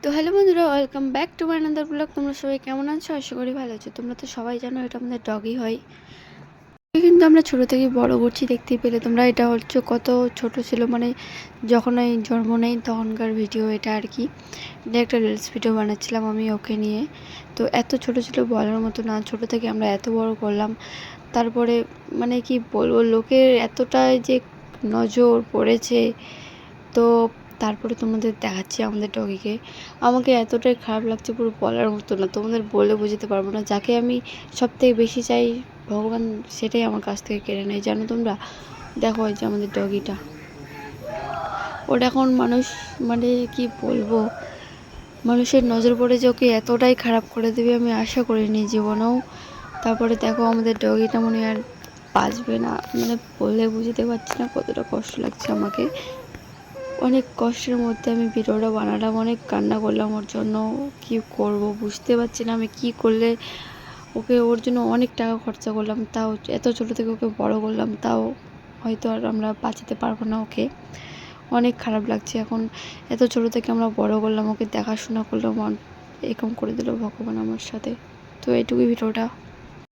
তো হ্যালো বন্ধুরা, welcome back to my another blog. তোমরা সবাই কেমন আছো? আশা করি ভালো আছো। তোমরা তো সবাই জানো এটা আমাদের ডগই হয়। কিন্তু আমরা ছোটো থেকে বড় করছি, দেখতেই পেলে তোমরা। এটা হচ্ছে কত ছোট ছিল, মানে যখন এই জন্ম নেই তখনকার ভিডিও এটা আর কি। এটা একটা রিলস ভিডিও বানাচ্ছিলাম আমি ওকে নিয়ে। তো এত ছোট ছিল বলার মতো না, ছোট থেকে আমরা এত বড় করলাম। তারপরে মানে কি বলবো, লোকের এতটাই যে নজর পড়েছে। তো তারপরে তোমাদের দেখাচ্ছি আমাদের ডগিকে। আমাকে এতটাই খারাপ লাগছে, পুরো বলার মতো না, তোমাদের বলে বোঝাতে পারবো না। যাকে আমি সবথেকে বেশি চাই, ভগবান সেটাই আমার কাছ থেকে কেড়ে নেয়, জানো তোমরা। দেখো এই যে আমাদের ডগিটা, ওটা এখন মানুষ, মানে কি বলবো, মানুষের নজর পড়ে যে ওকে এতটাই খারাপ করে দেবে আমি আশা করিনি জীবনেও। তারপরে দেখো আমাদের ডগিটা মনে আর বাঁচবে না, মানে বলে বুঝতে পারছি না কতটা কষ্ট লাগছে আমাকে। অনেক কষ্টের মধ্যে আমি ভিডিওটা বানালাম, অনেক কান্না করলাম ওর জন্য। কি করব বুঝতে পারছি না আমি কি করলে ওকে, ওর জন্য অনেক টাকা খরচা করলাম, তাও এত ছোটো থেকে ওকে বড় করলাম, তাও হয়তো আর আমরা বাঁচাতে পারবো না ওকে। অনেক খারাপ লাগছে এখন। এত ছোটো থেকে আমরা বড় করলাম, ওকে দেখাশোনা করলাম, এরকম করে দিল ভগবান আমার সাথে। তো এইটুকুই ভিডিওটা।